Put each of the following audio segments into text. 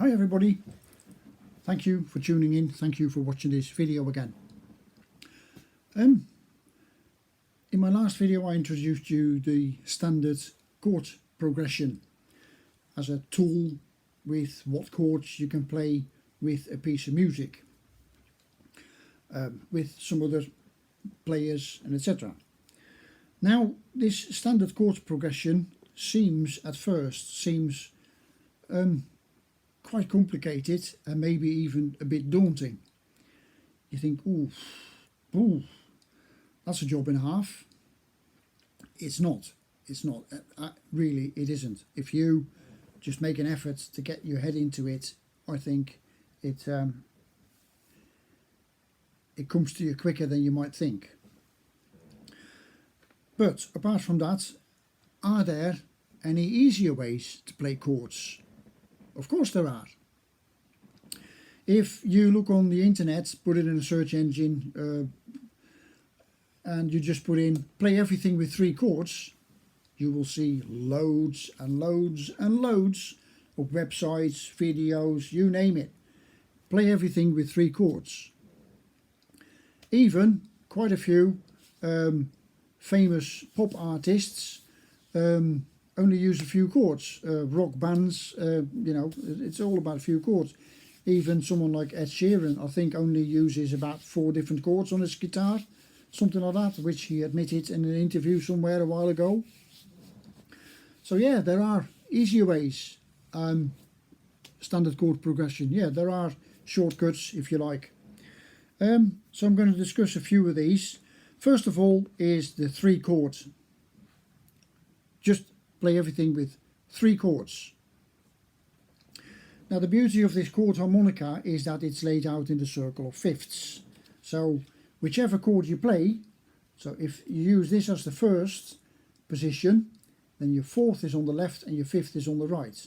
Hi everybody, thank you for tuning in, thank you for watching this video again. In my last video I introduced you the standard chord progression as a tool with what chords you can play with a piece of music, with some other players and etc. Now this standard chord progression at first seems quite complicated and maybe even a bit daunting. You think, ooh, that's a job and a half. It's not. Really, it isn't. If you just make an effort to get your head into it, I think it comes to you quicker than you might think. But apart from that, are there any easier ways to play chords? Of course there are. If you look on the internet, put it in a search engine, and you just put in play everything with 3 chords, you will see loads and loads and loads of websites, videos, you name it. Play everything with 3 chords. Even quite a few famous pop artists only use a few chords. Rock bands, you know, it's all about a few chords. Even someone like Ed Sheeran, I think, only uses about 4 different chords on his guitar, something like that, which he admitted in an interview somewhere a while ago. So yeah, there are easier ways. Standard chord progression, yeah, there are shortcuts if you like. So I'm going to discuss a few of these. First of all is the 3 chords. Just play everything with 3 chords. Now the beauty of this chord harmonica is that it's laid out in the circle of fifths. So whichever chord you play, so if you use this as the first position, then your 4th is on the left and your 5th is on the right.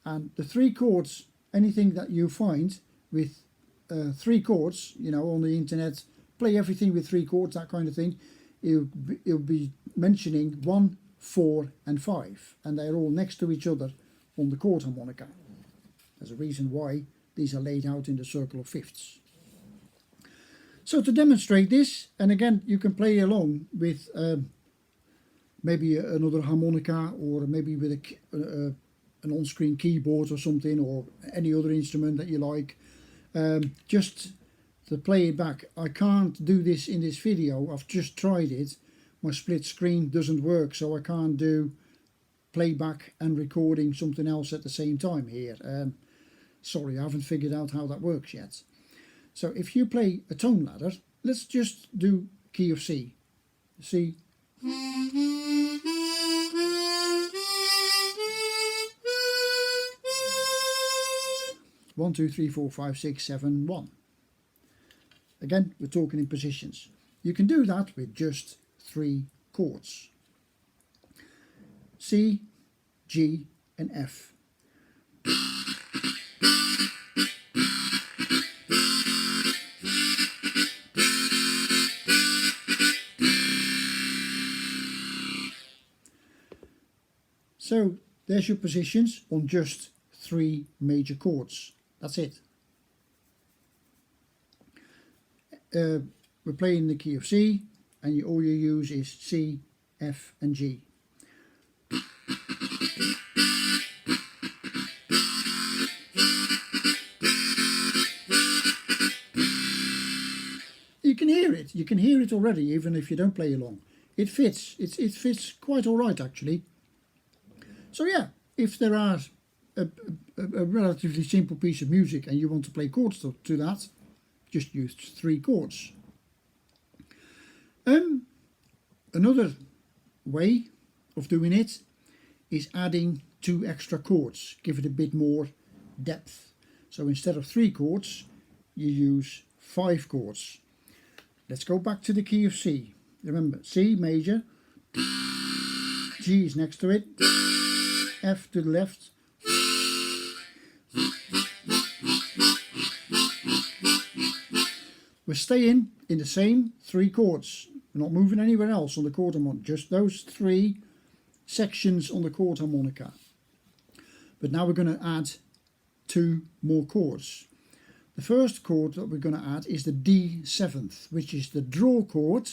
And the 3 chords, anything that you find with 3 chords, you know, on the internet, play everything with 3 chords, that kind of thing, it'll be mentioning 1, 4 and 5, and they're all next to each other on the chord harmonica. There's a reason why these are laid out in the circle of fifths. So to demonstrate this, and again you can play along with maybe another harmonica, or maybe with an on-screen keyboard or something, or any other instrument that you like, just to play it back. I can't do this in this video, I've just tried it. My split screen doesn't work, so I can't do playback and recording something else at the same time here. Sorry, I haven't figured out how that works yet. So if you play a tone ladder, let's just do key of C. C. 1, 2, 3, 4, 5, 6, 7, 1. Again, we're talking in positions. You can do that with just 3 chords: C, G and F. So there's your positions on just 3 major chords. That's it. We're playing the key of C, and all you use is C, F and G. You can hear it already, even if you don't play along. It fits. It fits quite all right actually. So yeah, if there are a relatively simple piece of music and you want to play chords to that, just use 3 chords. Another way of doing it is adding 2 extra chords, give it a bit more depth. So instead of 3 chords, you use 5 chords. Let's go back to the key of C. Remember, C major, G is next to it, F to the left, we're staying in the same 3 chords. We're not moving anywhere else on the chord harmonica, just those 3 sections on the chord harmonica. But now we're going to add two more chords. The first chord that we're going to add is the D7th, which is the draw chord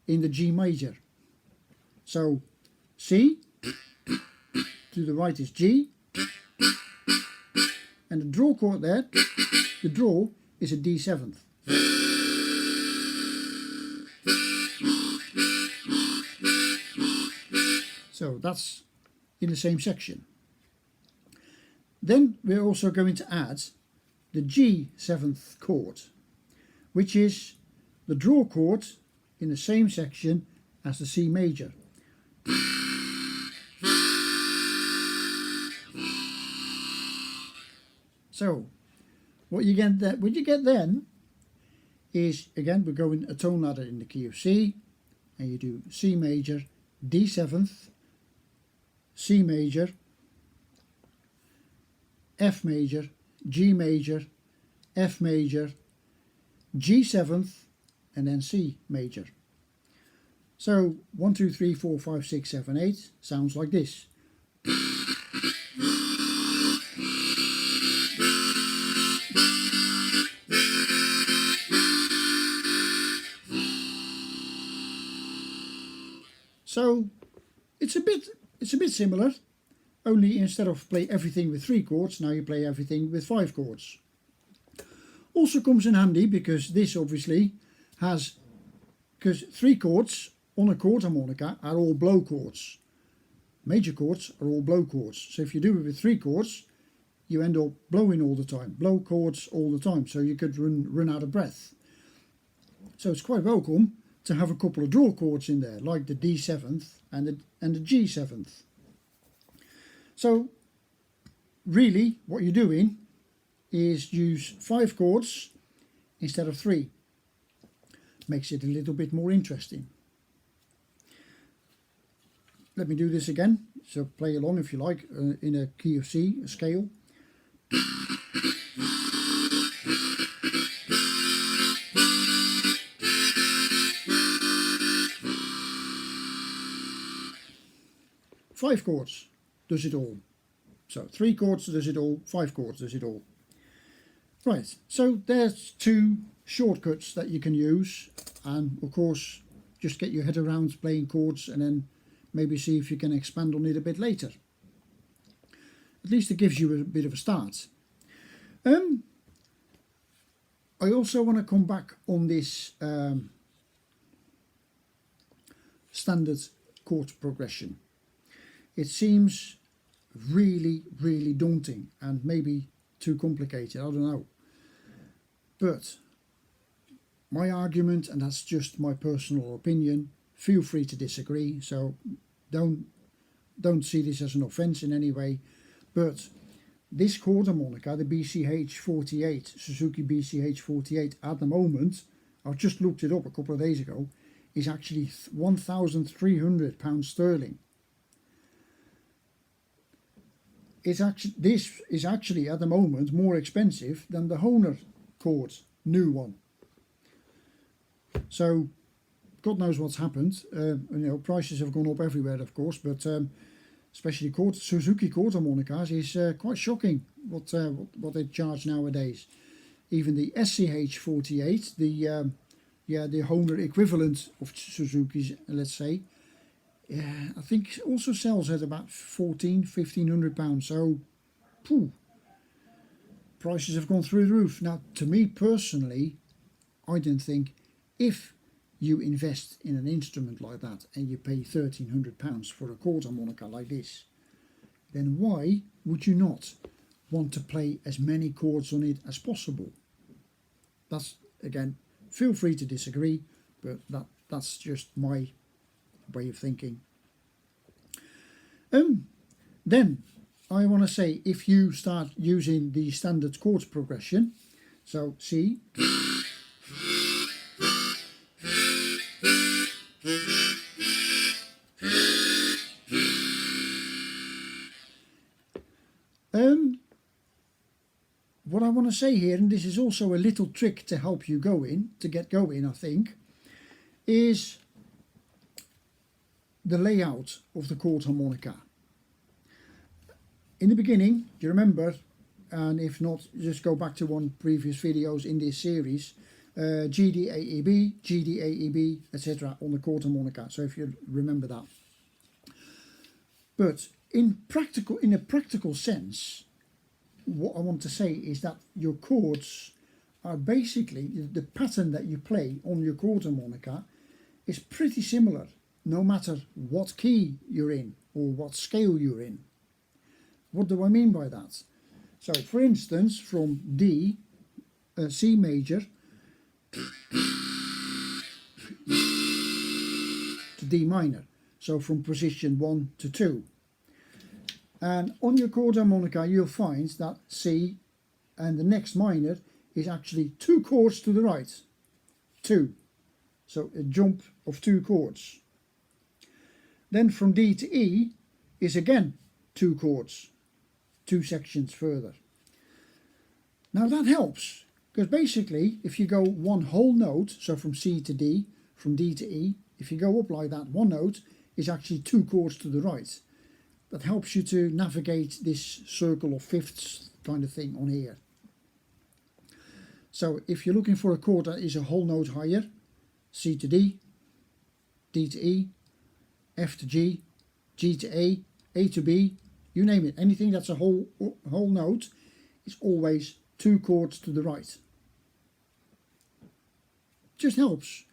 in the G major. So C, to the right is G, and the draw chord there, the draw, is a D7th. So that's in the same section. Then we're also going to add the G7th chord, which is the draw chord in the same section as the C major. So what you get then is, again, we're going a tone ladder in the key of C, and you do C major, D7th, C major, F major, G major, F major, G7th, and then C major. So 1, 2, 3, 4, 5, 6, 7, 8 sounds like this. So it's a bit similar, only instead of play everything with 3 chords, now you play everything with 5 chords. Also comes in handy because this obviously has, because 3 chords on a chord harmonica are all blow chords. Major chords are all blow chords. So if you do it with 3 chords, you end up blowing all the time, blow chords all the time. So you could run out of breath. So it's quite welcome to have a couple of draw chords in there, like the D7th and the G7th. So really what you're doing is use 5 chords instead of 3. Makes it a little bit more interesting. Let me do this again, so play along if you like, in a key of C, a scale. Five chords does it all. So 3 chords does it all, 5 chords does it all. Right, so there's 2 shortcuts that you can use, and of course just get your head around playing chords and then maybe see if you can expand on it a bit later. At least it gives you a bit of a start. I also want to come back on this standard chord progression. It seems really daunting and maybe too complicated, I don't know. But my argument, and that's just my personal opinion, feel free to disagree, so don't see this as an offence in any way, but this chord harmonica, the BCH48, Suzuki BCH48, at the moment, I've just looked it up a couple of days ago, is actually £1,300 sterling. This is actually at the moment more expensive than the Hohner chord, new one. So God knows what's happened. Prices have gone up everywhere, of course, but especially Suzuki chord harmonicas is quite shocking what they charge nowadays. Even the SCH48, the Hohner equivalent of Suzuki's, let's say, I think also sells at about £1,500. So, prices have gone through the roof. Now, to me personally, I don't think if you invest in an instrument like that and you pay £1,300 for a chord harmonica like this, then why would you not want to play as many chords on it as possible? That's, again, feel free to disagree, but that's just my way of thinking. Then I want to say, if you start using the standard chords progression, so C, what I want to say here, and this is also a little trick to help you get going, I think, is the layout of the chord harmonica. In the beginning, you remember, and if not, just go back to one of the previous videos in this series. G, D, A, E, B, G, D, A, E, B, etc. on the chord harmonica. So if you remember that. But in a practical sense, what I want to say is that your chords are basically the pattern that you play on your chord harmonica is pretty similar, no matter what key you're in or what scale you're in. What do I mean by that? So, for instance, from D, C major, to D minor. So from position 1 to 2. And on your chord harmonica you'll find that C and the next minor is actually 2 chords to the right. 2. So a jump of 2 chords. Then from D to E is again 2 chords, 2 sections further. Now that helps, because basically if you go one whole note, so from C to D, from D to E, if you go up like that, one note is actually 2 chords to the right. That helps you to navigate this circle of fifths kind of thing on here. So if you're looking for a chord that is a whole note higher, C to D, D to E, F to G, G to A to B, you name it, anything that's a whole note is always 2 chords to the right. Just helps,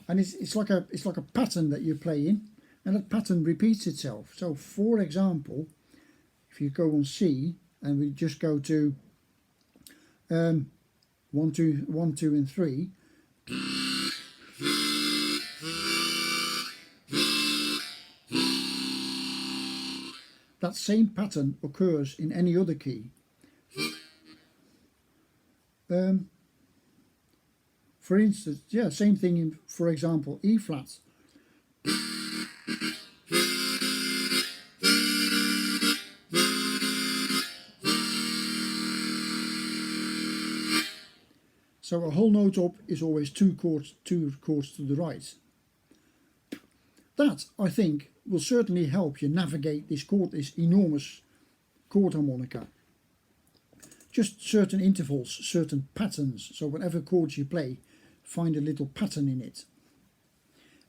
and it's like a pattern that you're playing, and that pattern repeats itself. So for example, if you go on C and we just go to 1, 2, 1, 2 and 3, that same pattern occurs in any other key. For instance, yeah, same thing in, for example, E flat. So a whole note up is always 2 chords to the right. That, I think, will certainly help you navigate this enormous chord harmonica. Just certain intervals, certain patterns. So whatever chords you play, find a little pattern in it.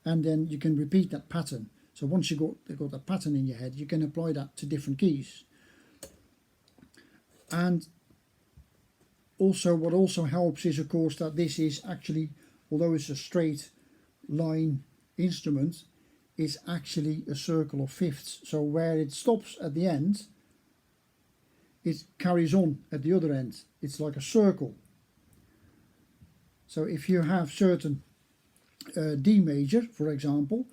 And then you can repeat that pattern. So once you've got that pattern in your head, you can apply that to different keys. And also, what also helps is, of course, that this is actually, although it's a straight line instrument, it's actually a circle of fifths. So where it stops at the end, it carries on at the other end. It's like a circle. So if you have certain D major, for example,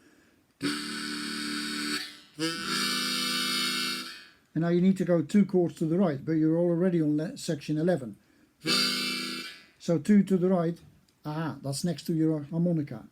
and now you need to go 2 chords to the right, but you're already on section 11. So 2 to the right, that's next to your harmonica.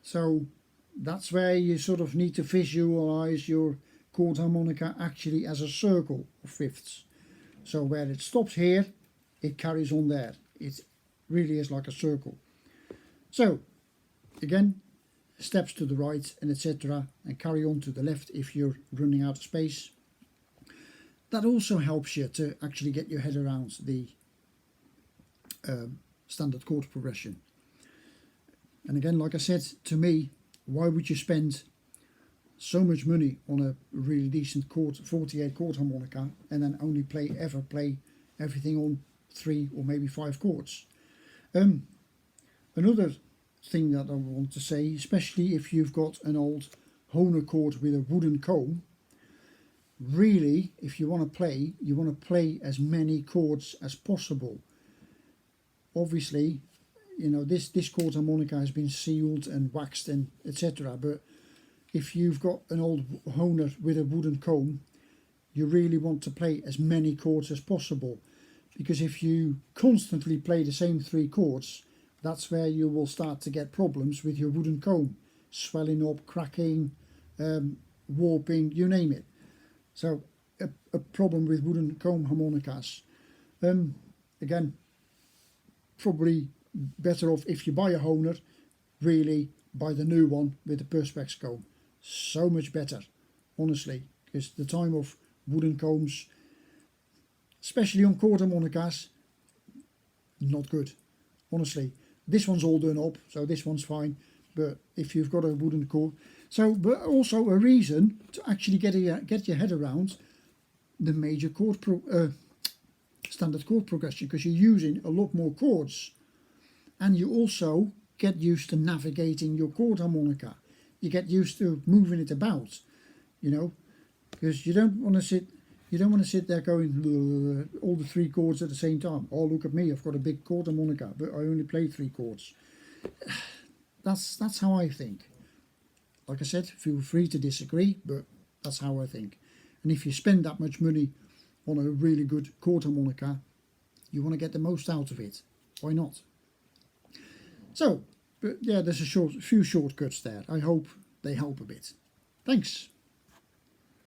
So that's where you sort of need to visualize your chord harmonica actually as a circle of fifths. So where it stops here, it carries on there. It really is like a circle. So again, steps to the right and etc., and carry on to the left if you're running out of space. That also helps you to actually get your head around the standard chord progression. And again, like I said, to me, why would you spend so much money on a really decent 48 chord harmonica and then only ever play everything on 3 or maybe 5 chords? Another thing that I want to say, especially if you've got an old Hohner chord with a wooden comb, really, if you want to play as many chords as possible. Obviously, you know, this chord harmonica has been sealed and waxed and etc. But if you've got an old Hohner with a wooden comb, you really want to play as many chords as possible, because if you constantly play the same 3 chords, that's where you will start to get problems with your wooden comb, swelling up, cracking, warping, you name it. So a problem with wooden comb harmonicas. Again, probably better off if you buy a Honer, really buy the new one with the Perspex comb. So much better, honestly, because the time of wooden combs, especially on chord harmonicas, not good, honestly. This one's all done up, so this one's fine, but if you've got a wooden chord, so, but also a reason to actually get your head around the major chord standard chord progression, because you're using a lot more chords, and you also get used to navigating your chord harmonica. You get used to moving it about, you know, because you don't want to sit there going all the 3 chords at the same time. Oh, look at me, I've got a big chord harmonica, but I only play 3 chords. That's how I think. Like I said, feel free to disagree, but that's how I think. And if you spend that much money on a really good chord harmonica, you want to get the most out of it. Why not? So, but yeah, there's a few shortcuts there. I hope they help a bit. Thanks.